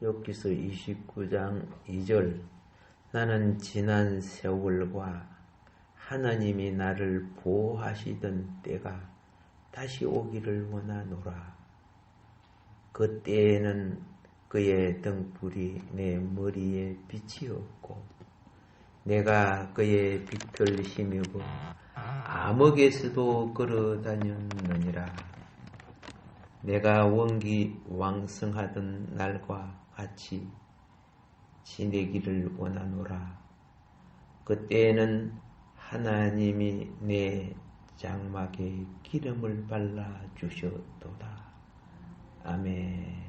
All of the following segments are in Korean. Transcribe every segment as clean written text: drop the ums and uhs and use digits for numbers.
욥기서 29장 2절. 나는 지난 세월과 하나님이 나를 보호하시던 때가 다시 오기를 원하노라. 그 때에는 그의 등불이 내 머리에 빛이 없고 내가 그의 빛을 힘입어 암흑에서도 걸어다녔느니라. 내가 원기 왕성하던 날과 같이 지내기를 원하노라. 그때에는 하나님이 내 장막에 기름을 발라 주셨도다. 아멘.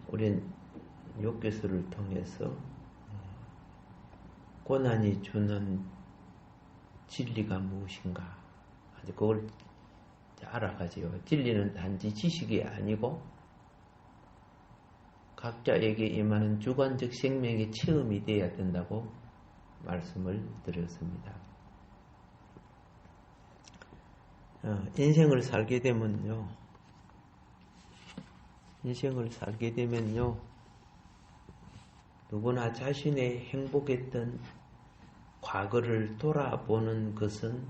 우린 욥기서를 통해서 고난이 주는 진리가 무엇인가, 그걸 알아가지요. 진리는 단지 지식이 아니고 각자에게 임하는 주관적 생명의 체험이 되어야 된다고 말씀을 드렸습니다. 인생을 살게 되면요, 누구나 자신의 행복했던 과거를 돌아보는 것은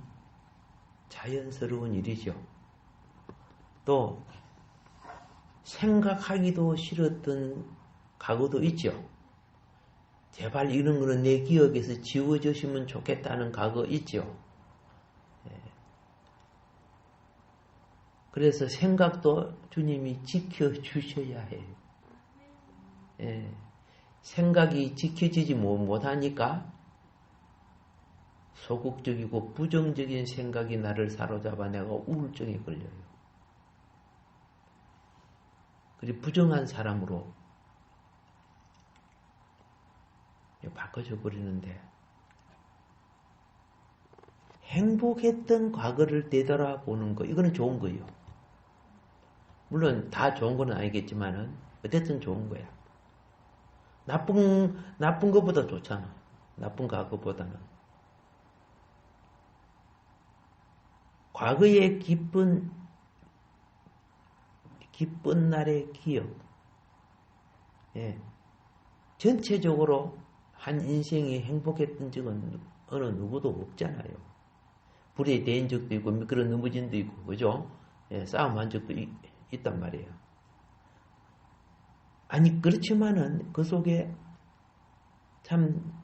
자연스러운 일이죠. 또 생각하기도 싫었던 과거도 있죠. 제발 이런 거는 내 기억에서 지워졌으면 좋겠다는 과거 있죠. 그래서 생각도 주님이 지켜주셔야 해요. 생각이 지켜지지 못하니까 소극적이고 부정적인 생각이 나를 사로잡아 내가 우울증에 걸려요. 그리고 부정한 사람으로 바꿔져 버리는데, 행복했던 과거를 되돌아보는 거, 이거는 좋은 거예요. 물론 다 좋은 건 아니겠지만은 어쨌든 좋은 거야. 나쁜 것보다 좋잖아. 나쁜 과거보다는. 과거의 기쁜 날의 기억. 전체적으로 한 인생이 행복했던 적은 어느 누구도 없잖아요. 불에 대인 적도 있고 미끄러 넘어진 적도 있고, 그죠? 싸움한 적도 있단 말이에요. 아니, 그렇지만은 그 속에 참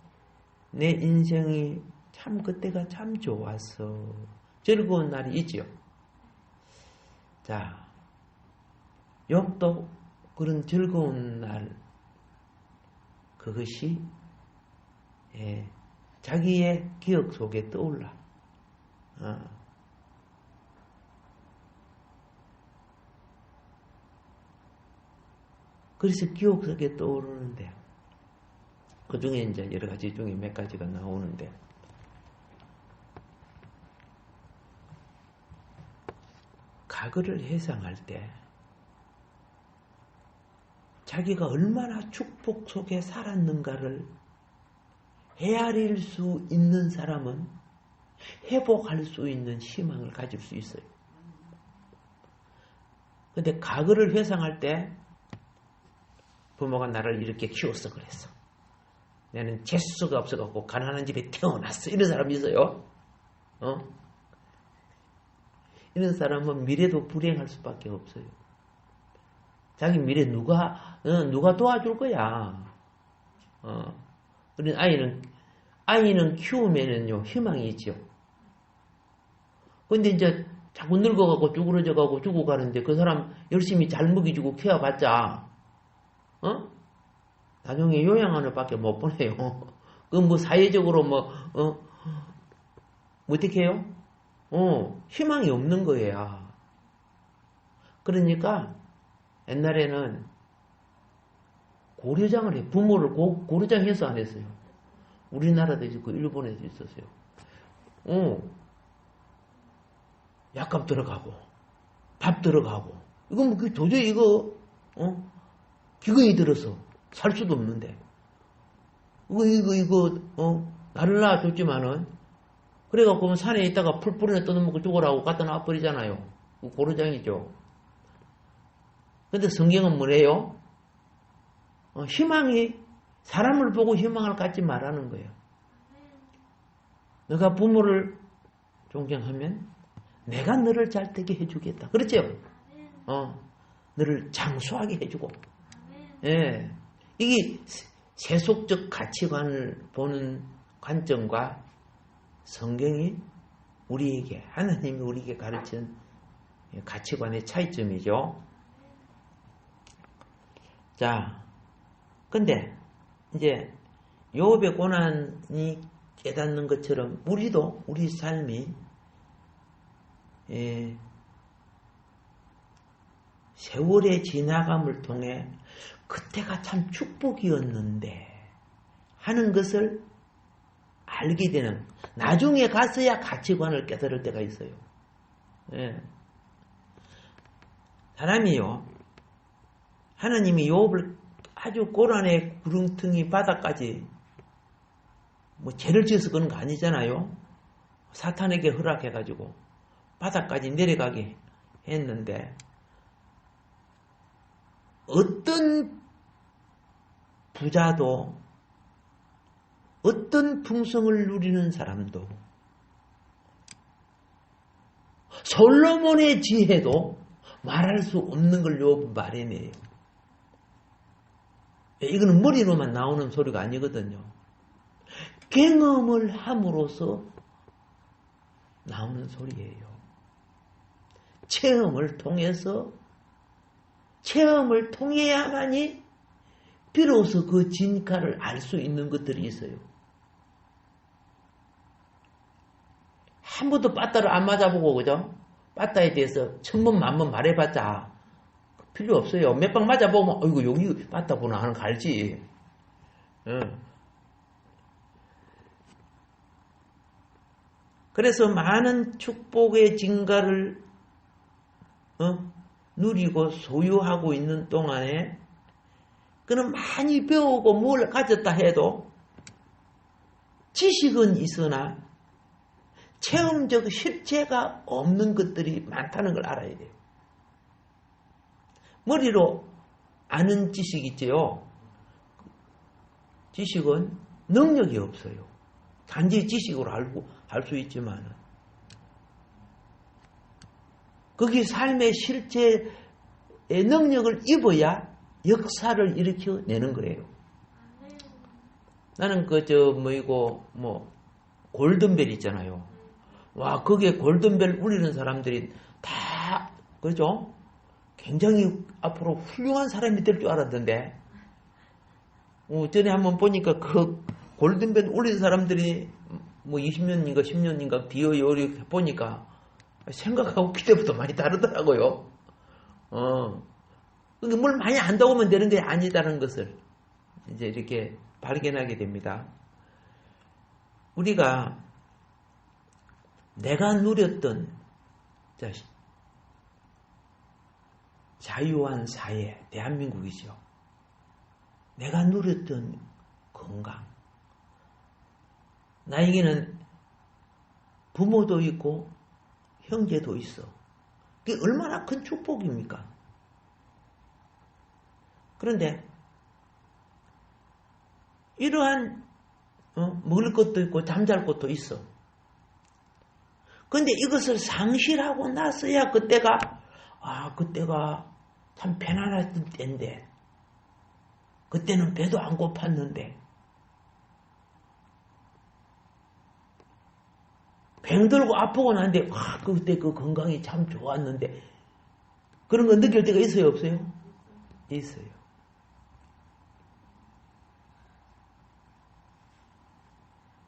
내 인생이 참 그때가 참 좋았어, 즐거운 날이 있죠. 자, 욥도 그런 즐거운 날, 그것이 자기의 기억 속에 떠올라. 그래서 기억 속에 떠오르는데, 그 중에 이제 여러 가지 중에 몇 가지가 나오는데, 과거를 회상할 때 자기가 얼마나 축복 속에 살았는가를 헤아릴 수 있는 사람은 회복할 수 있는 희망을 가질 수 있어요. 근데 과거를 회상할 때 부모가 나를 이렇게 키웠어 그랬어, 나는 재수가 없어갖고 가난한 집에 태어났어, 이런 사람이 있어요. 이런 사람은 미래도 불행할 수밖에 없어요. 자기 미래 누가 도와줄 거야. 그런 아이는 키우면은요, 희망이 있죠. 근데 이제 자꾸 늙어가고 쭈그러져가고 죽어가는데 그 사람 열심히 잘 먹이주고 키워봤자, 나중에 요양원을 밖에 못 보내요. 그 뭐 사회적으로 어떻게 해요? 희망이 없는 거예요. 그러니까 옛날에는 고려장을 해. 부모를 고려장 해서 안 했어요. 우리나라도 있고 일본에도 있었어요. 약값 들어가고 밥 들어가고, 이거 뭐 도저히 이거 기근이 들어서 살 수도 없는데, 이거 나를 낳아줬지만은 그래갖고 산에 있다가 풀뿌리나 뜯어먹고 죽으라고 갖다 놔버리잖아요. 고르장이죠. 근데 성경은 뭐래요? 희망이, 사람을 보고 희망을 갖지 말라는 거예요. 너가 부모를 존경하면 내가 너를 잘 되게 해주겠다. 그렇죠? 너를 장수하게 해주고. 예. 이게 세속적 가치관을 보는 관점과 성경이 우리에게, 하나님이 우리에게 가르치는 가치관의 차이점이죠. 자, 근데 이제 욥의 고난이 깨닫는 것처럼 우리도 우리 삶이 세월의 지나감을 통해 그때가 참 축복이었는데 하는 것을 알게 되는, 나중에 가서야 가치관을 깨달을 때가 있어요. 예. 사람이요, 하나님이 욥을 아주 고난의 구렁텅이 바닥까지 죄를 지어서 그런 거 아니잖아요. 사탄에게 허락해가지고 바닥까지 내려가게 했는데, 어떤 부자도, 어떤 풍성을 누리는 사람도, 솔로몬의 지혜도 말할 수 없는 걸 욥은 말해내요. 이거는 머리로만 나오는 소리가 아니거든요. 경험을 함으로써 나오는 소리예요. 체험을 통해야만이 비로소 그 진가를 알 수 있는 것들이 있어요. 한 번도 빠따를 안 맞아보고, 그죠? 빠따에 대해서 천번 만번 말해봤자 필요 없어요. 몇 방 맞아보면 어이구 여기 빠따구나 하는 거 알지. 그래서 많은 축복의 진가를 누리고 소유하고 있는 동안에 그는 많이 배우고 뭘 가졌다 해도 지식은 있으나 체험적 실체가 없는 것들이 많다는 걸 알아야 돼요. 머리로 아는 지식이 있지요. 지식은 능력이 없어요. 단지 지식으로 알 수 있지만 거기 삶의 실체의 능력을 입어야 역사를 일으켜내는 거예요. 나는 골든벨 있잖아요. 와, 거기에 골든벨 울리는 사람들이 다, 그죠? 굉장히 앞으로 훌륭한 사람이 될 줄 알았는데, 전에 한번 보니까 그 골든벨 울리는 사람들이 20년인가 10년인가 뒤에 요리 보니까 생각하고 기대보다 많이 다르더라고요. 뭘 많이 안다고 하면 되는 게 아니다는 것을 이제 이렇게 발견하게 됩니다. 우리가 내가 누렸던 자유한 사회, 대한민국이죠. 내가 누렸던 건강. 나에게는 부모도 있고 형제도 있어. 그게 얼마나 큰 축복입니까? 그런데 이러한 먹을 것도 있고 잠잘 것도 있어. 그런데 이것을 상실하고 나서야 그때가 참 편안했던 때인데, 그때는 배도 안 고팠는데, 병들고 아프고 난데 그때 그 건강이 참 좋았는데, 그런 거 느낄 때가 있어요, 없어요? 있어요.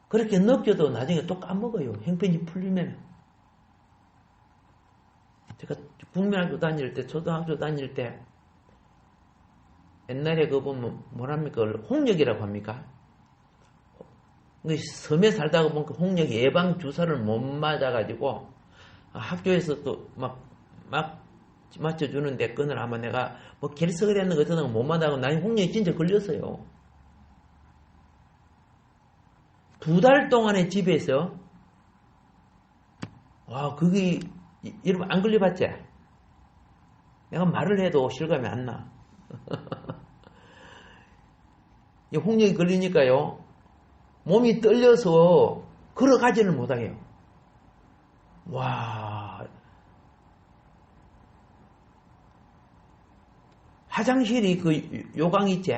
그렇게 느껴도 나중에 또 까먹어요. 형편이 풀리면. 제가 국민학교 다닐 때, 초등학교 다닐 때, 옛날에 그거 보면 뭐랍니까? 홍역이라고 합니까? 섬에 살다가 보니까 홍역 예방 주사를 못 맞아가지고 학교에서 또 막 맞춰주는데, 그날 아마 내가 결석을 했는 거 어쩌다가 못 맞아가지고 나중에 홍역이 진짜 걸렸어요. 2달 동안에 집에서 와, 그게, 여러분 안 걸려봤지? 내가 말을 해도 실감이 안 나. 이 홍역이 걸리니까요, 몸이 떨려서 걸어가지를 못하게요. 와, 화장실이 그 요강 있지?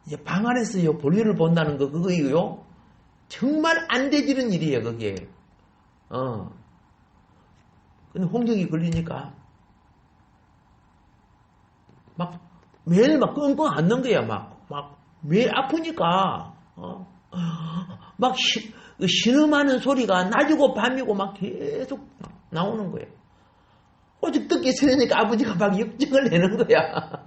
이제 방 안에서요, 볼일을 본다는 거, 그거요, 정말 안 되지는 일이에요, 그게. 근데 홍역이 걸리니까, 막, 매일 막 끙끙 앓는 거야, 매일 아프니까, 막, 신음하는 소리가 낮이고 밤이고 막 계속 나오는 거예요. 오직 듣기 싫으니까 아버지가 막 역정을 내는 거야.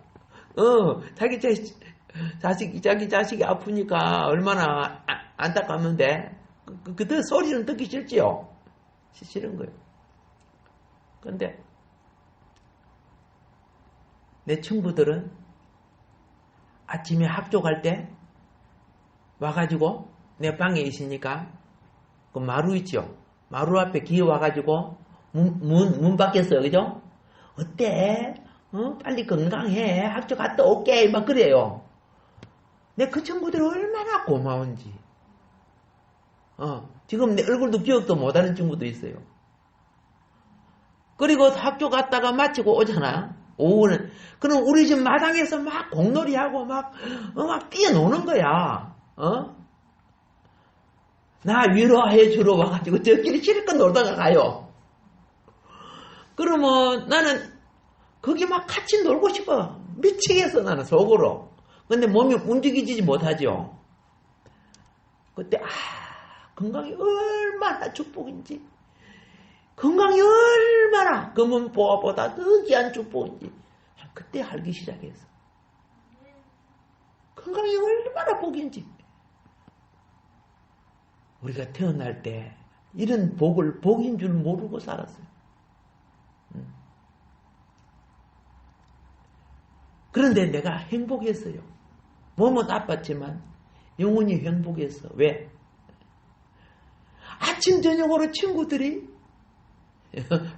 자기 자식이 아프니까 얼마나 안타깝는데, 그때 소리는 듣기 싫지요. 싫은 거예요. 근데, 내 친구들은 아침에 학교 갈 때 와가지고 내 방에 있으니까 그 마루 있죠. 마루 앞에 기어와가지고 문 밖에서 그죠? 어때? 빨리 건강해. 학교 갔다 올게. 막 그래요. 내 그 친구들이 얼마나 고마운지. 지금 내 얼굴도 기억도 못하는 친구도 있어요. 그리고 학교 갔다가 마치고 오잖아. 오후는. 그럼 우리 집 마당에서 막 공놀이하고 막 뛰어노는 거야. 나 위로해 주러 와가지고 저끼리 실컷 놀다가 가요. 그러면 나는 거기 막 같이 놀고 싶어. 미치겠어, 나는 속으로. 근데 몸이 움직이지 못하죠. 그때, 건강이 얼마나 축복인지. 건강이 얼마나 금은보화보다 더 귀한 축복인지 그때 알기 시작했어. 건강이 얼마나 복인지. 우리가 태어날 때 이런 복을 복인 줄 모르고 살았어요. 그런데 내가 행복했어요. 몸은 아팠지만 영혼이 행복했어. 왜? 아침 저녁으로 친구들이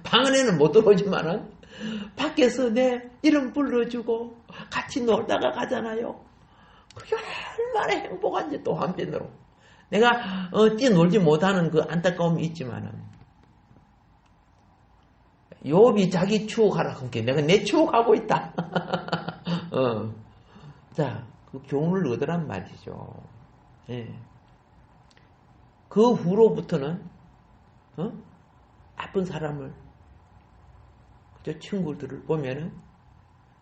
방 안에는 못 들어오지만은 밖에서 내 이름 불러주고 같이 놀다가 가잖아요. 그게 얼마나 행복한지 또 한편으로. 내가 뛰놀지 못하는 그 안타까움이 있지만은 욥이 자기 추억하라고 하니까 내가 내 추억하고 있다. 자, 그 교훈을 얻으란 말이죠. 예. 그 후로부터는 아픈 사람을 그저 친구들을 보면은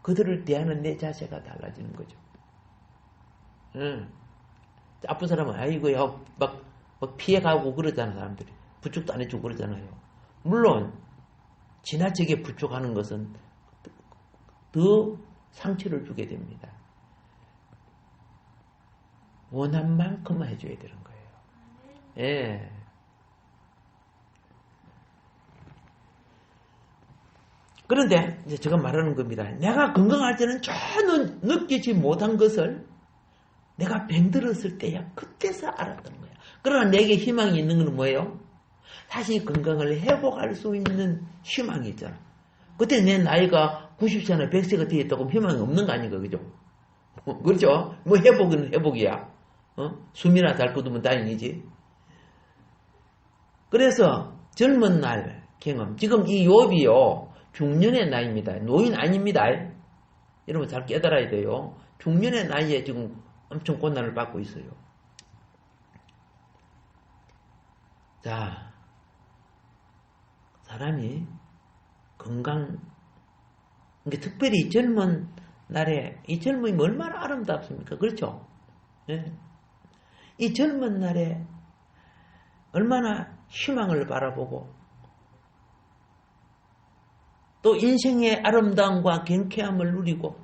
그들을 대하는 내 자세가 달라지는 거죠. 아픈 사람은 아이고야 막 피해가고 그러잖아. 사람들이 부축도 안 해주고 그러잖아요. 물론 지나치게 부축하는 것은 더 상처를 주게 됩니다. 원한 만큼만 해줘야 되는 거예요. 예. 그런데 이제 제가 말하는 겁니다. 내가 건강할 때는 전혀 느끼지 못한 것을 내가 병들었을 때야 그때서 알았던 거야. 그러나 내게 희망이 있는 건 뭐예요? 다시 건강을 회복할 수 있는 희망이 있잖아. 그때 내 나이가 90세나 100세가 되었다고 희망이 없는 거 아닌가, 그죠? 그렇죠? 뭐 회복은 회복이야. 숨이나 잘 거두면 다행이지. 그래서 젊은 날 경험. 지금 이 욥이요. 중년의 나이입니다. 노인 아닙니다. 여러분 잘 깨달아야 돼요. 중년의 나이에 지금 엄청 고난을 받고 있어요. 자, 사람이 건강, 그러니까 특별히 젊은 날에, 이 젊음이 얼마나 아름답습니까? 그렇죠? 네. 이 젊은 날에 얼마나 희망을 바라보고 또 인생의 아름다움과 경쾌함을 누리고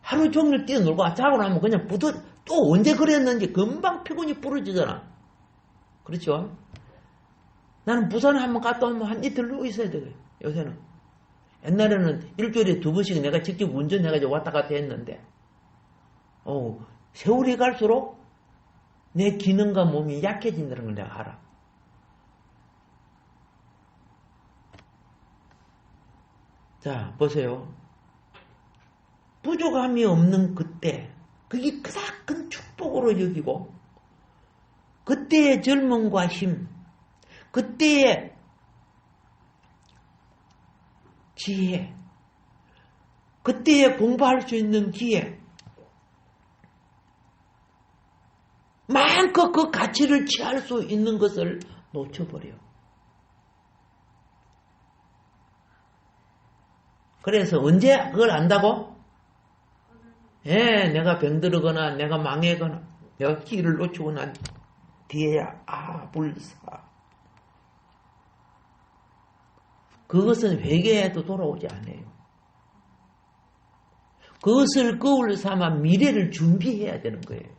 하루 종일 뛰어놀고 자고 나면 그냥 또 언제 그랬는지 금방 피곤이 부러지잖아. 그렇죠? 나는 부산 한번 갔다 오면 한 이틀 누워 있어야 돼요. 요새는. 옛날에는 일주일에 2번씩 내가 직접 운전해가지고 왔다 갔다 했는데 세월이 갈수록 내 기능과 몸이 약해진다는 걸 내가 알아. 자, 보세요. 부족함이 없는 그때, 그게 그닥 큰 축복으로 여기고, 그때의 젊음과 힘, 그때의 지혜, 그때에 공부할 수 있는 기회, 마음껏 그 가치를 취할 수 있는 것을 놓쳐버려. 그래서 언제 그걸 안다고? 내가 병들거나 내가 망해거나 내가 기회를 놓치고 난 뒤에야 불사. 그것은 회개해도 돌아오지 않아요. 그것을 거울 삼아 미래를 준비해야 되는 거예요.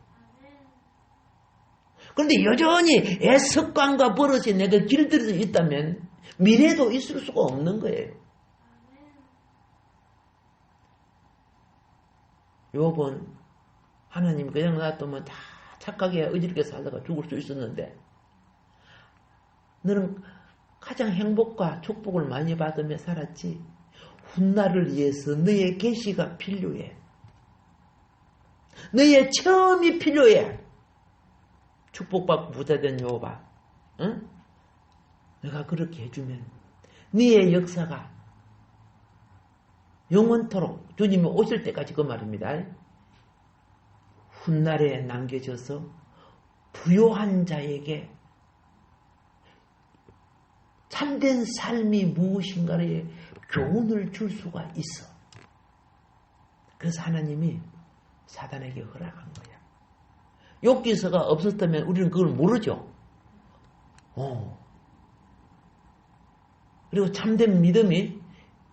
그런데 여전히 애습관과 버릇이 내가 길들여져 있다면 미래도 있을 수가 없는 거예요. 욥은 하나님 그냥 놔두면 다 착하게 어지럽게 살다가 죽을 수 있었는데 너는 가장 행복과 축복을 많이 받으며 살았지. 훗날을 위해서 너의 계시가 필요해. 너의 체험이 필요해. 축복받고 부자된 욥아, 응? 내가 그렇게 해주면 너의 역사가 영원토록 주님이 오실 때까지 그 말입니다. 훗날에 남겨져서 부요한 자에게 참된 삶이 무엇인가에 교훈을 줄 수가 있어. 그래서 하나님이 사단에게 허락한 거야. 욥기서가 없었다면 우리는 그걸 모르죠. 그리고 참된 믿음이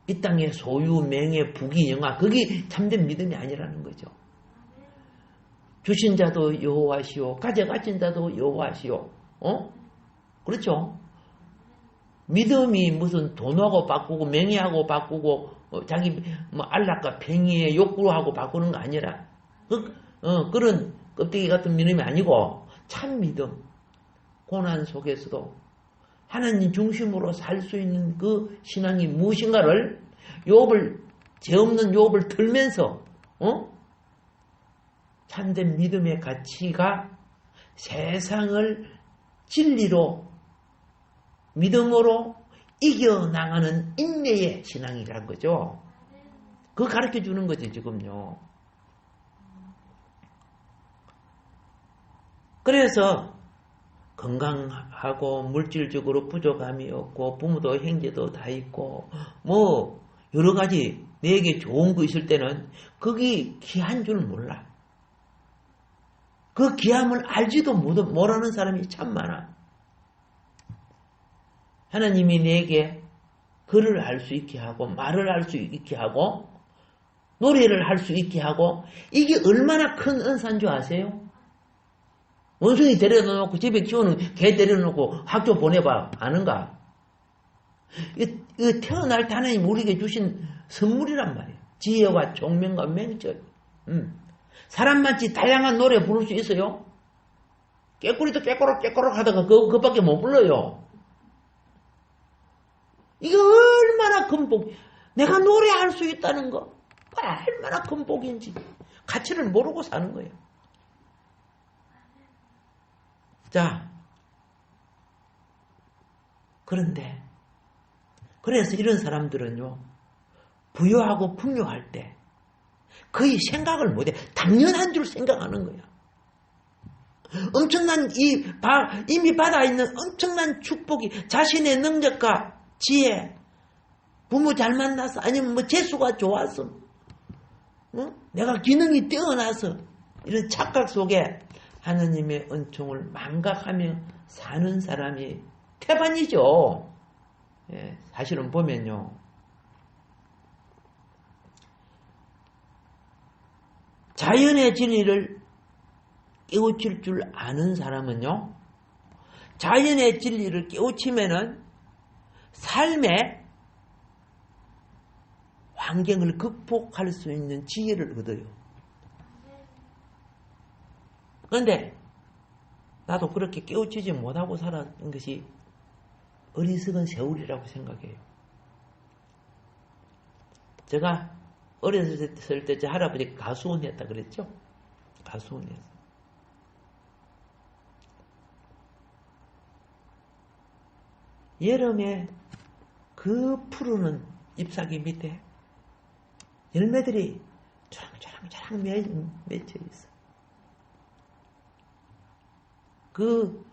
이 땅의 소유, 명예, 부귀, 영화, 그게 참된 믿음이 아니라는 거죠. 주신 자도 여호와시오, 가져가신 자도 여호와시오. 그렇죠? 믿음이 무슨 돈하고 바꾸고 명예하고 바꾸고 자기 안락과 팽이의 욕구하고 바꾸는 거 아니라 그런 껍데기 같은 믿음이 아니고 참 믿음, 고난 속에서도 하나님 중심으로 살 수 있는 그 신앙이 무엇인가를 죄 없는 욥을 들면서 참된 믿음의 가치가 세상을 진리로 믿음으로 이겨나가는 인내의 신앙이란 거죠. 그거 가르쳐 주는 거지 지금요. 그래서 건강하고 물질적으로 부족함이 없고 부모도 형제도 다 있고 여러 가지 내게 좋은 거 있을 때는 그게 귀한 줄 몰라. 그 귀함을 알지도 모르는 사람이 참 많아. 하나님이 내게 글을 할 수 있게 하고 말을 할 수 있게 하고 노래를 할 수 있게 하고 이게 얼마나 큰 은사인 줄 아세요? 원숭이 데려다 놓고 집에 키우는 개 데려놓고 학교 보내봐. 아는가? 이 태어날 때 하나님 우리에게 주신 선물이란 말이에요. 지혜와 총명과 맹철. 사람마치 다양한 노래 부를 수 있어요? 깨꾸리도 깨꼬락깨꼬락 하다가 그것밖에 못 불러요. 이게 얼마나 큰 복, 내가 노래할 수 있다는 거 얼마나 큰 복인지 가치를 모르고 사는 거예요. 자, 그런데 그래서 이런 사람들은요 부유하고 풍요할 때 거의 생각을 못해. 당연한 줄 생각하는 거야. 엄청난 이미 받아 있는 엄청난 축복이 자신의 능력과 지혜, 부모 잘 만나서 아니면 재수가 좋아서 내가 기능이 뛰어나서 이런 착각 속에 하나님의 은총을 망각하며 사는 사람이 태반이죠. 사실은 보면요. 자연의 진리를 깨우칠 줄 아는 사람은요. 자연의 진리를 깨우치면은 삶의 환경을 극복할 수 있는 지혜를 얻어요. 그런데 나도 그렇게 깨우치지 못하고 살았던 것이 어리석은 세월이라고 생각해요. 제가 어렸을 때 제 할아버지가 가수원 했다 그랬죠? 가수원 했어. 여름에 그 푸르는 잎사귀 밑에 열매들이 초랑초랑 맺혀 있어. 그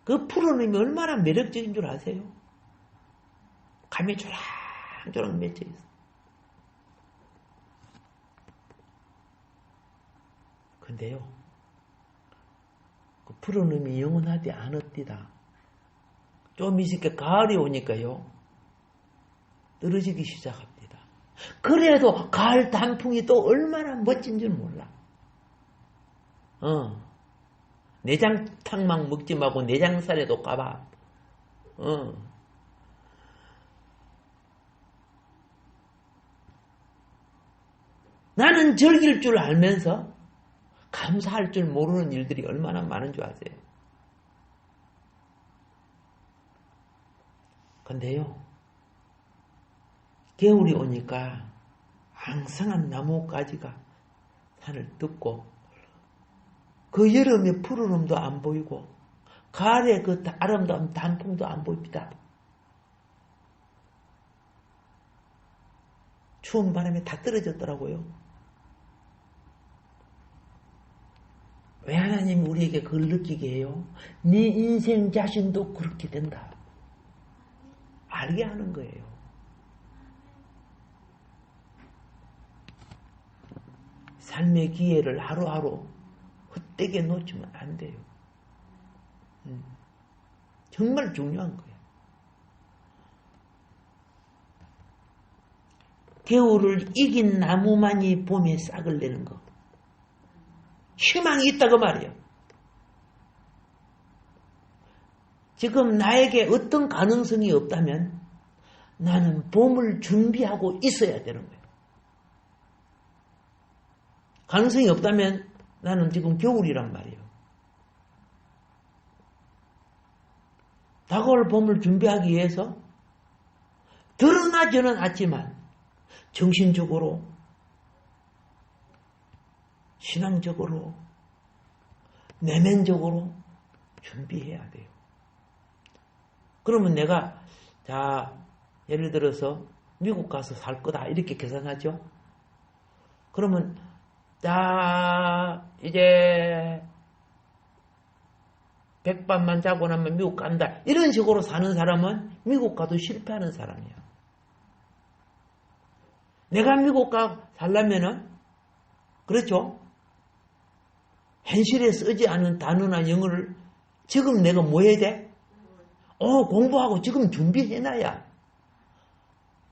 푸르름이 얼마나 매력적인 줄 아세요? 감이 초랑초랑 맺혀 있어. 근데요, 그 푸르름이 영원하지 않았디다. 좀 있으니까 가을이 오니까요, 떨어지기 시작합니다. 그래도 가을 단풍이 또 얼마나 멋진 줄 몰라. 내장탕만 먹지 말고 내장살에도 까봐. 나는 즐길 줄 알면서 감사할 줄 모르는 일들이 얼마나 많은 줄 아세요? 근데요, 겨울이 오니까 앙상한 나뭇가지가 산을 덮고 그 여름의 푸르름도 안 보이고 가을의 그 아름다운 단풍도 안 보입니다. 추운 바람에 다 떨어졌더라고요. 왜 하나님이 우리에게 그걸 느끼게 해요? 네 인생 자신도 그렇게 된다. 알게 하는 거예요. 삶의 기회를 하루하루 헛되게 놓치면 안 돼요. 정말 중요한 거예요. 겨울을 이긴 나무만이 봄에 싹을 내는 거. 희망이 있다고 말이에요. 지금 나에게 어떤 가능성이 없다면 나는 봄을 준비하고 있어야 되는 거예요. 가능성이 없다면 나는 지금 겨울이란 말이에요. 다가올 봄을 준비하기 위해서 드러나지는 않지만 정신적으로, 신앙적으로, 내면적으로 준비해야 돼요. 그러면 내가 예를 들어서 미국 가서 살 거다 이렇게 계산하죠. 그러면 이제 백반만 자고 나면 미국 간다 이런 식으로 사는 사람은 미국 가도 실패하는 사람이야. 내가 미국 가 살려면은 그렇죠. 현실에 쓰지 않은 단어나 영어를 지금 내가 뭐 해야 돼? 공부하고 지금 준비해놔야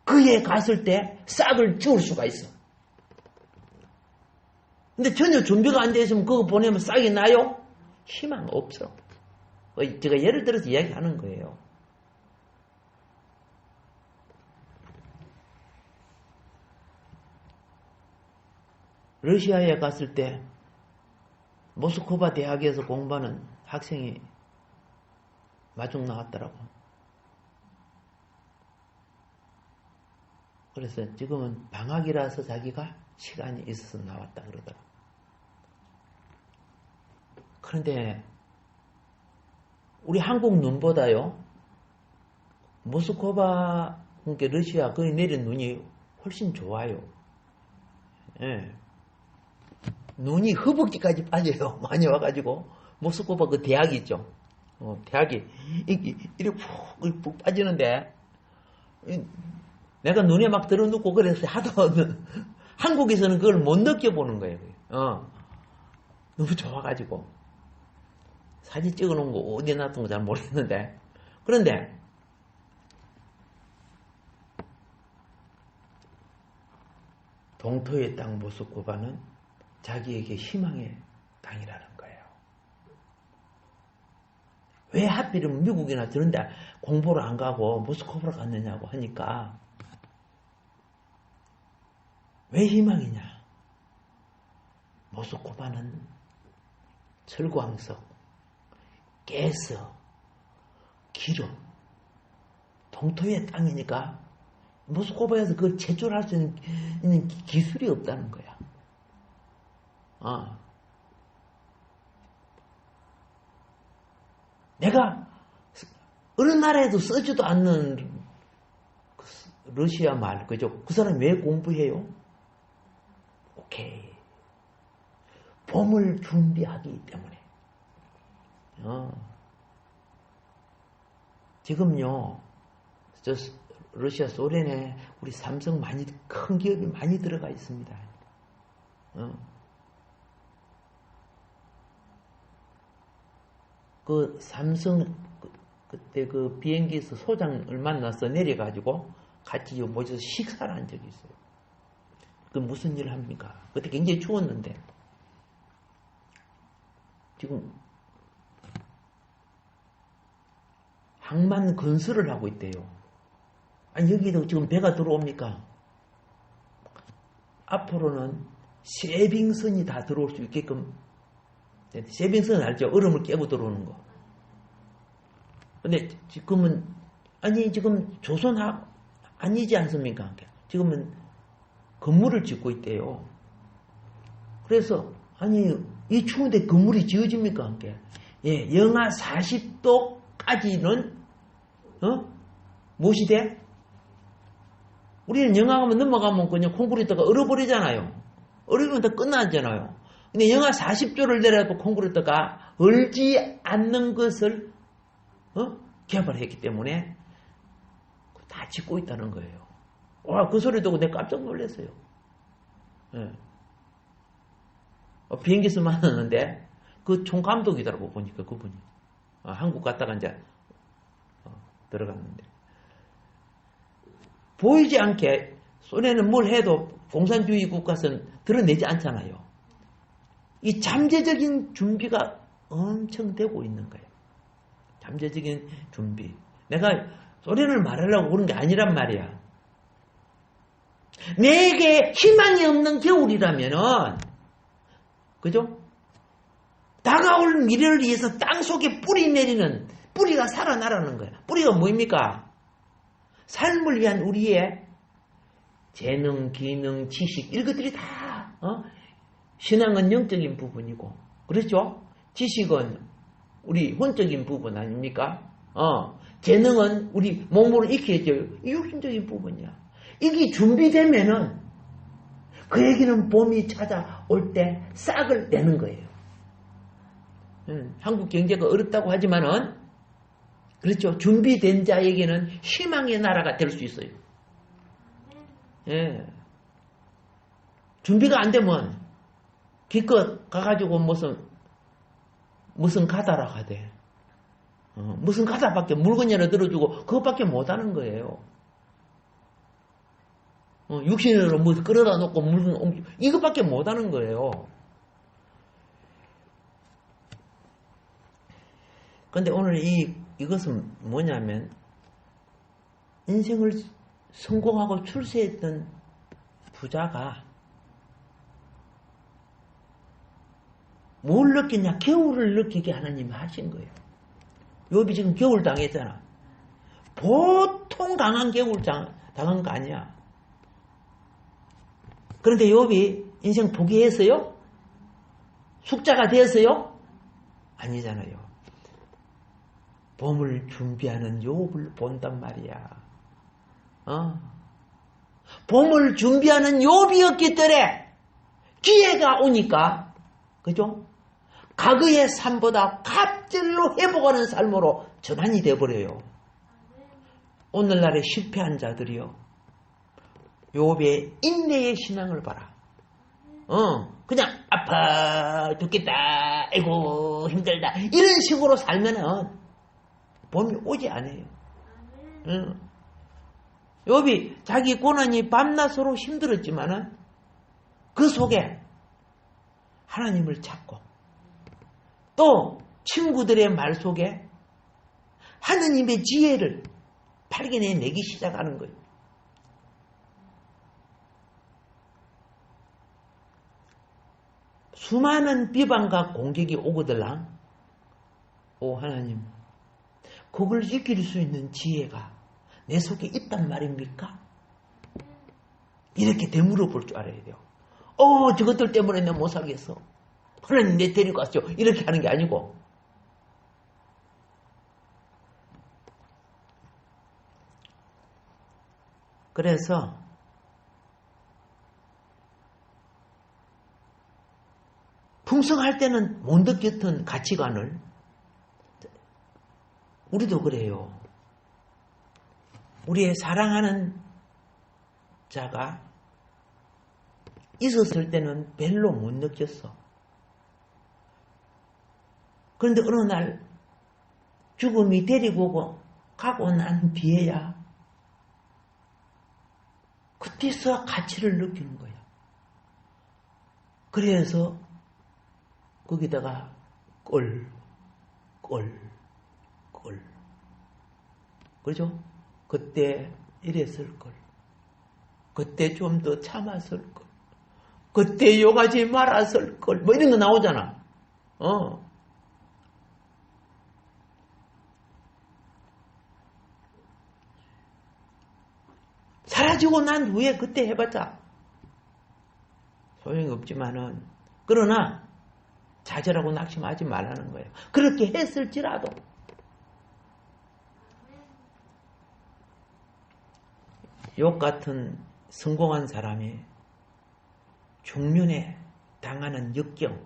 그에 갔을 때 싹을 찌울 수가 있어. 근데 전혀 준비가 안 돼 있으면 그거 보내면 싹이 나요? 희망 없어. 제가 예를 들어서 이야기하는 거예요. 러시아에 갔을 때 모스크바 대학에서 공부하는 학생이 마중 나왔더라고. 그래서 지금은 방학이라서 자기가 시간이 있어서 나왔다 그러더라고. 그런데 우리 한국 눈보다요, 모스크바, 그러니까 러시아 거기 내린 눈이 훨씬 좋아요. 예. 눈이 허벅지까지 빠져요. 많이 와가지고 모스크바 그 대학이 있죠. 대학이 이렇게 푹 빠지는데 내가 눈에 막 들어눕고 그래서 하도 한국에서는 그걸 못 느껴보는 거예요. 너무 좋아가지고 사진 찍어놓은 거 어디에 놨던 거 잘 모르겠는데, 그런데 동토의 땅 모스크바는 자기에게 희망의 땅이라는 거예요. 왜 하필이면 미국이나 저런데 공부를 안 가고 모스크바로 갔느냐고 하니까 왜 희망이냐? 모스크바는 철광석, 가스, 기름, 동토의 땅이니까 모스크바에서 그걸 제조할 수 있는 기술이 없다는 거야. 내가 어느 나라에도 쓰지도 않는 러시아 말, 그죠? 그 사람이 왜 공부해요? 오케이. 봄을 준비하기 때문에. 지금요, 러시아, 소련에 우리 삼성 큰 기업이 많이 들어가 있습니다. 그 삼성, 그때 그 비행기에서 소장을 만나서 내려가지고 같이 모여서 식사를 한 적이 있어요. 그 무슨 일을 합니까? 그때 굉장히 추웠는데. 지금 항만 건설을 하고 있대요. 아니, 여기도 지금 배가 들어옵니까? 앞으로는 세빙선이 다 들어올 수 있게끔. 세빙선 알죠? 얼음을 깨고 들어오는 거. 근데 지금은, 아니, 지금 조선학 아니지 않습니까? 지금은 건물을 짓고 있대요. 그래서, 아니, 이 추운데 건물이 지어집니까? 예, 영하 40도까지는, 무엇이 돼? 우리는 영하가면 넘어가면 그냥 콘크리트가 얼어버리잖아요. 얼으면 다 끝나잖아요. 근데 영하 40도를 내려도 콘크리트가 얼지 않는 것을, 개발했기 때문에 다 짓고 있다는 거예요. 와, 그 소리 듣고 내가 깜짝 놀랐어요. 예. 비행기에서 만났는데, 그 총감독이더라고, 보니까, 그분이. 한국 갔다가 이제, 들어갔는데. 보이지 않게, 소련은 뭘 해도 공산주의 국가선 드러내지 않잖아요. 이 잠재적인 준비가 엄청 되고 있는 거예요. 잠재적인 준비. 내가 소련을 말하려고 그런 게 아니란 말이야. 내게 희망이 없는 겨울이라면은, 그죠? 다가올 미래를 위해서 땅 속에 뿌리 내리는, 뿌리가 살아나라는 거야. 뿌리가 뭐입니까? 삶을 위한 우리의 재능, 기능, 지식, 이것들이 다, 신앙은 영적인 부분이고, 그렇죠? 지식은 우리 혼적인 부분 아닙니까? 재능은 우리 몸으로 익혀져요. 이 육신적인 부분이야. 이게 준비되면은, 그 얘기는 봄이 찾아올 때 싹을 내는 거예요. 한국 경제가 어렵다고 하지만은, 그렇죠. 준비된 자에게는 희망의 나라가 될 수 있어요. 예. 준비가 안 되면, 기껏 가가지고 무슨 가다라 하대. 무슨 가다밖에 물건이나 들어주고, 그것밖에 못 하는 거예요. 육신으로 뭐 끌어다 놓고 물건 이것밖에 못 하는 거예요. 근데 오늘 이것은 뭐냐면, 인생을 성공하고 출세했던 부자가 뭘 느끼냐? 겨울을 느끼게 하나님이 하신 거예요. 욥이 지금 겨울 당했잖아. 보통 강한 겨울 당한 거 아니야. 그런데 욥이 인생 포기했어요? 숙자가 되었어요? 아니잖아요. 봄을 준비하는 욥을 본단 말이야. 봄을 준비하는 욥이었기 때문에 기회가 오니까, 그죠? 과거의 삶보다 갑절로 회복하는 삶으로 전환이 되어버려요. 오늘날의 실패한 자들이요, 욥의 인내의 신앙을 봐라. 그냥 아파 죽겠다, 아이고 힘들다, 이런 식으로 살면은 봄이 오지 않아요. 욥이 자기 고난이 밤낮으로 힘들었지만은 그 속에 하나님을 찾고, 또 친구들의 말 속에 하느님의 지혜를 발견해내기 시작하는 거예요. 수많은 비방과 공격이 오거들랑 오 하나님 그걸 이길 수 있는 지혜가 내 속에 있단 말입니까? 이렇게 되물어 볼 줄 알아야 돼요. 저것들 때문에 내가 못 살겠어. 하나님 내 데리고 왔죠. 이렇게 하는 게 아니고 그래서 풍성할 때는 못 느꼈던 가치관을 우리도 그래요. 우리의 사랑하는 자가 있었을 때는 별로 못 느꼈어. 그런데 어느 날 죽음이 데리고 가고 난 뒤에야 그때서 가치를 느끼는 거야. 그래서 거기다가 꼴. 그죠? 그때 이랬을 걸. 그때 좀 더 참았을 걸. 그때 욕하지 말았을 걸. 뭐 이런 거 나오잖아. 사라지고 난 후에 그때 해봤자 소용이 없지만은 그러나 좌절하고 낙심하지 말라는 거예요. 그렇게 했을지라도 욕 같은 성공한 사람이 중년에 당하는 역경,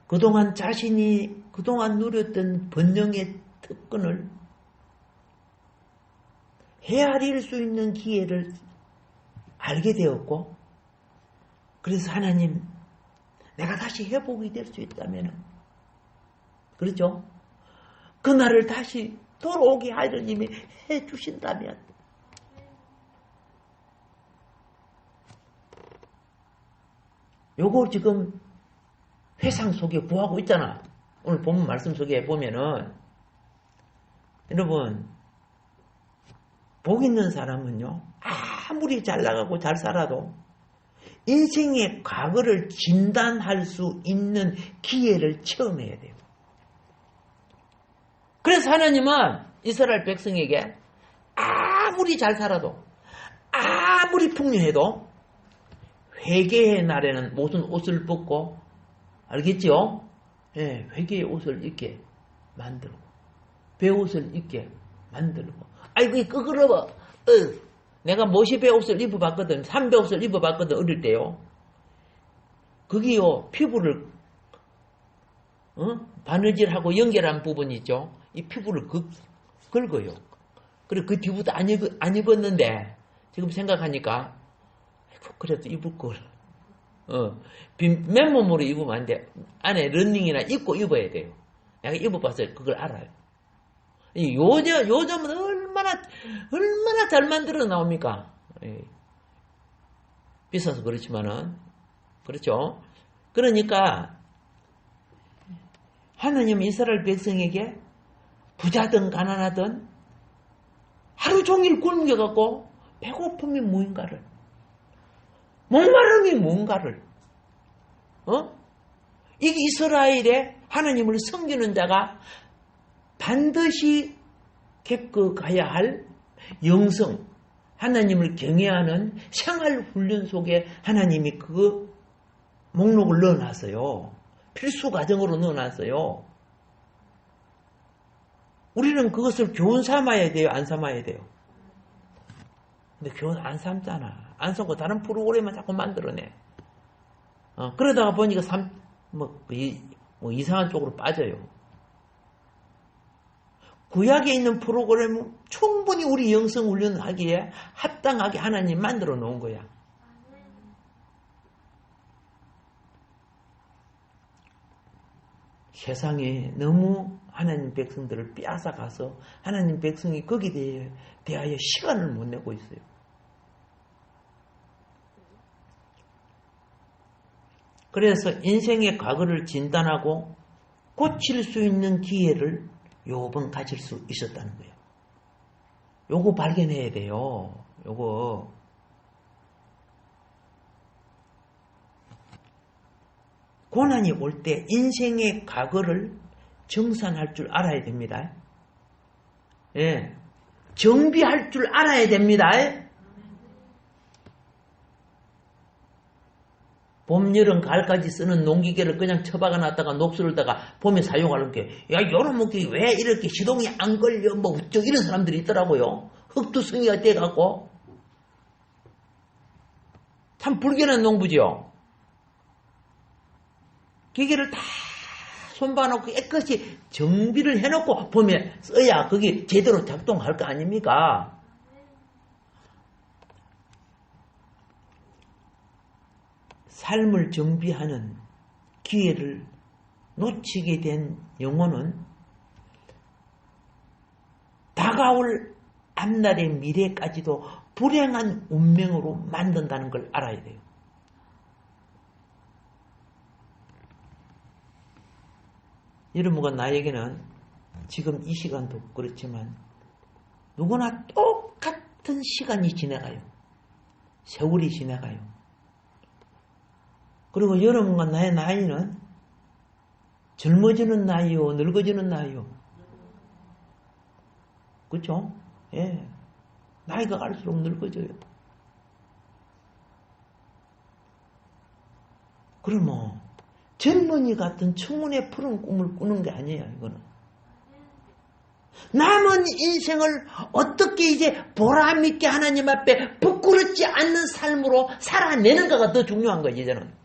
그동안 자신이 그동안 누렸던 번영의 특권을 헤아릴 수 있는 기회를 알게 되었고, 그래서 하나님, 내가 다시 회복이 될 수 있다면, 그렇죠? 그날을 다시 돌아오게 하느님이 해주신다면, 요거 지금 회상 속에 구하고 있잖아. 오늘 본문 말씀 속에 보면은, 여러분, 복 있는 사람은요, 아무리 잘 나가고 잘 살아도 인생의 과거를 진단할 수 있는 기회를 체험해야 돼요. 그래서 하나님은 이스라엘 백성에게 아무리 잘 살아도, 아무리 풍요해도 회개의 날에는 무슨 옷을 벗고, 알겠죠? 예, 회개의 옷을 입게 만들고, 배옷을 입게 만들고, 아이고, 끄끄러워. 내가 모시 배옷을 입어봤거든. 삼배옷을 입어봤거든, 어릴 때요. 거기요, 피부를, 바느질하고 연결한 부분이 있죠. 이 피부를 긁어요. 그리고 그 뒤부터 안 입었는데, 지금 생각하니까, 그래도 입을 걸. 맨몸으로 입으면 안 돼. 안에 러닝이나 입고 입어야 돼요. 내가 입어봐서 그걸 알아요. 요즘은 얼마나 잘 만들어 나옵니까? 비싸서 그렇지만은, 그렇죠? 그러니까, 하나님 이스라엘 백성에게 부자든 가난하든 하루 종일 굶겨갖고 배고픔이 뭔가를, 목마름이 뭔가를, 이게 이스라엘의 하나님을 섬기는 자가 반드시 겪어가야 할 영성, 하나님을 경외하는 생활훈련 속에 하나님이 그 목록을 넣어놨어요. 필수 과정으로 넣어놨어요. 우리는 그것을 교훈 삼아야 돼요? 안 삼아야 돼요? 근데 교훈 안 삼잖아. 안 삼고 다른 프로그램만 자꾸 만들어내. 그러다가 보니까 이상한 쪽으로 빠져요. 구약에 있는 프로그램은 충분히 우리 영성 훈련하기에 합당하게 하나님 만들어 놓은 거야. 세상에 너무 하나님 백성들을 빼앗아가서 하나님 백성이 거기에 대하여 시간을 못 내고 있어요. 그래서 인생의 과거를 진단하고 고칠 수 있는 기회를 요번 가질 수 있었다는 거예요. 요거 발견해야 돼요. 요거. 고난이 올 때 인생의 과거를 정산할 줄 알아야 됩니다. 예. 정비할 줄 알아야 됩니다. 봄, 여름, 가을까지 쓰는 농기계를 그냥 처박아 놨다가 녹슬다가 봄에 사용하는 게, 야, 요놈이 왜 이렇게 시동이 안 걸려? 뭐, 우쩍 이런 사람들이 있더라고요. 흙두성이가 돼갖고. 참 불견한 농부죠. 기계를 다 손봐놓고 깨끗이 정비를 해놓고 봄에 써야 그게 제대로 작동할 거 아닙니까? 삶을 정비하는 기회를 놓치게 된 영혼은 다가올 앞날의 미래까지도 불행한 운명으로 만든다는 걸 알아야 돼요. 여러분과 나에게는 지금 이 시간도 그렇지만 누구나 똑같은 시간이 지나가요. 세월이 지나가요. 그리고 여러분과 나의 나이는 젊어지는 나이요, 늙어지는 나이요. 그렇죠? 예. 나이가 갈수록 늙어져요. 그러면 젊은이 같은 청운의 푸른 꿈을 꾸는 게 아니에요, 이거는. 남은 인생을 어떻게 이제 보람있게 하나님 앞에 부끄럽지 않는 삶으로 살아내는가가 더 중요한 거예요, 이제는.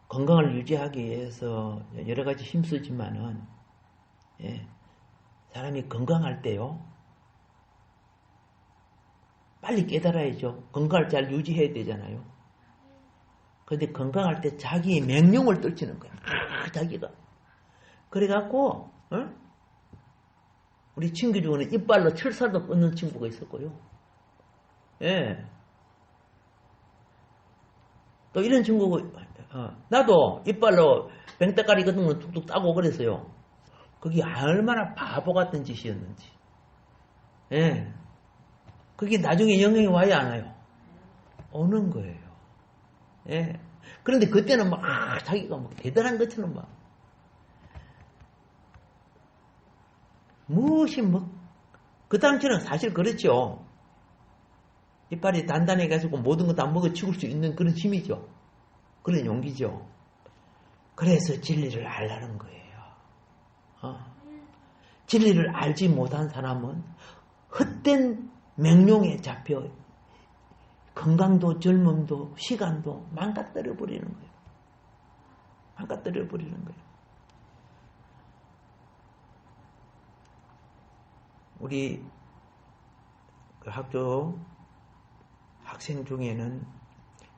건강을 유지하기 위해서 여러 가지 힘쓰지만은, 예, 사람이 건강할 때요, 빨리 깨달아야죠. 건강을 잘 유지해야 되잖아요. 그런데 건강할 때 자기의 맹령을 떨치는 거야. 자기가. 그래갖고, 우리 친구 중에는 이빨로 철사도 끊는 친구가 있었고요. 예. 또 이런 친구가, 나도 이빨로 뱅따까리 같은 거 툭툭 따고 그랬어요. 그게 얼마나 바보 같은 짓이었는지. 예. 그게 나중에 영향이 와야 안 와요? 오는 거예요. 예. 그런데 그때는 막, 자기가 막 대단한 것처럼 막, 무엇이 뭐, 그 당시는 사실 그렇죠. 이빨이 단단해가지고 모든 거 다 먹어 치울 수 있는 그런 힘이죠. 그런 용기죠. 그래서 진리를 알라는 거예요. 진리를 알지 못한 사람은 헛된 맹룡에 잡혀 건강도 젊음도 시간도 망가뜨려 버리는 거예요. 망가뜨려 버리는 거예요. 우리 그 학교 학생 중에는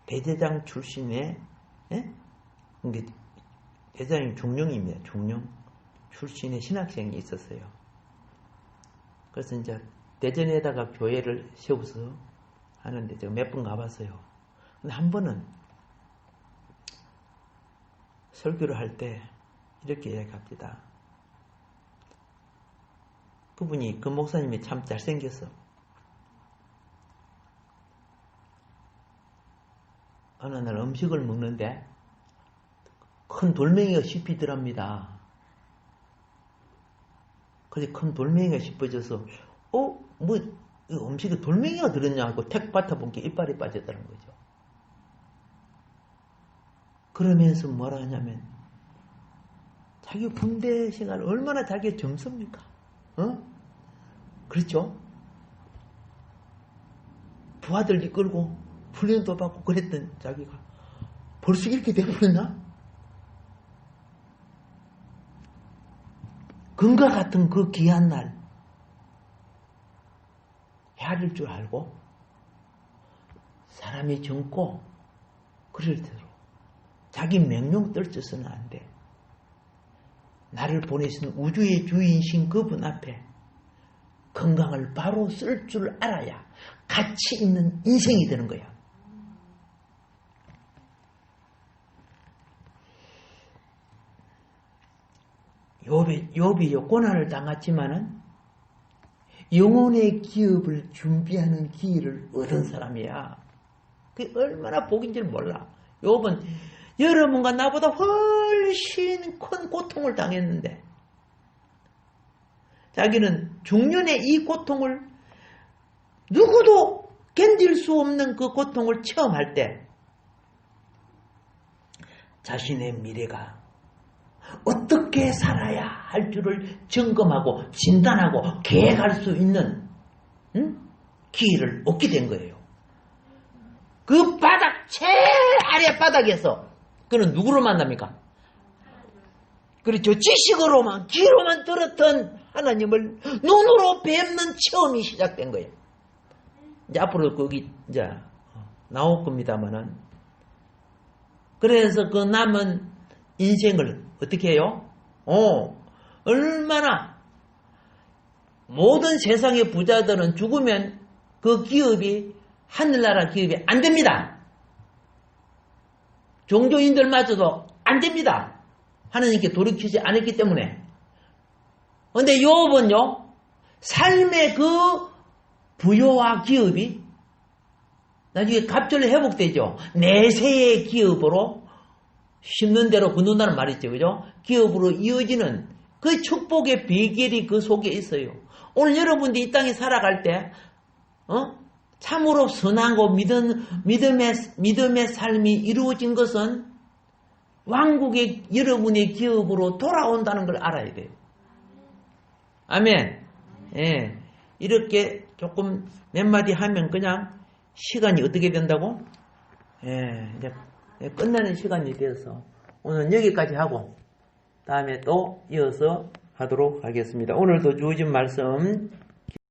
대대장 출신의, 예? 대대장이 중령입니다. 중령 출신의 신학생이 있었어요. 그래서 이제 대전에다가 교회를 세워서 하는데 제가 몇 번 가봤어요. 근데 한 번은 설교를 할 때 이렇게 이야기합니다. 그분이, 그 목사님이 참 잘생겼어. 어느 날 음식을 먹는데 큰 돌멩이가 씹히더랍니다. 그래서 큰 돌멩이가 씹어져서 뭐 음식에 돌멩이가 들었냐 하고 택 받아본 게 이빨이 빠졌다는 거죠. 그러면서 뭐라 하냐면 자기 군대 생활을 얼마나 자기가 젊습니까? 그렇죠? 부하들 이끌고 훈련도 받고 그랬던 자기가 벌써 이렇게 돼버렸나? 금과 같은 그 귀한 날 헤아릴 줄 알고 사람이 젊고 그럴 대로 자기 명령 떨쳐서는 안 돼. 나를 보내신 우주의 주인이신 그분 앞에 건강을 바로 쓸 줄 알아야 가치 있는 인생이 되는 거야. 욥이 고난을 당했지만은 영혼의 기업을 준비하는 기회를 얻은 사람이야. 그게 얼마나 복인지를 몰라. 욥은 여러분과 나보다 훨씬 큰 고통을 당했는데 자기는 중년의 이 고통을 누구도 견딜 수 없는 그 고통을 체험할 때 자신의 미래가 어떻게 살아야 할 줄을 점검하고 진단하고 계획할 수 있는 기회를 얻게 된 거예요. 그 바닥 제일 아래 바닥에서 그는 누구를 만납니까? 그렇죠. 지식으로만 귀로만 들었던 하나님을 눈으로 뵙는 체험이 시작된 거예요. 이제 앞으로 거기 이제 나올 겁니다만은 그래서 그 남은 인생을 어떻게 해요? 얼마나 모든 세상의 부자들은 죽으면 그 기업이 하늘나라 기업이 안 됩니다. 종교인들마저도 안 됩니다. 하나님께 돌이키지 않았기 때문에. 그런데 욥은요, 삶의 그 부여와 기업이 나중에 갑절로 회복되죠. 내세의 기업으로 심는 대로 거둔다는 말이 있죠. 그죠? 기업으로 이어지는 그 축복의 비결이 그 속에 있어요. 오늘 여러분들이 이 땅에 살아갈 때, 참으로 선하고 믿음의 삶이 이루어진 것은 왕국의 여러분의 기업으로 돌아온다는 걸 알아야 돼요. 아멘. 예. 이렇게 조금 몇 마디 하면 그냥 시간이 어떻게 된다고? 예, 이제 끝나는 시간이 되어서 오늘 여기까지 하고 다음에 또 이어서 하도록 하겠습니다. 오늘도 주어진 말씀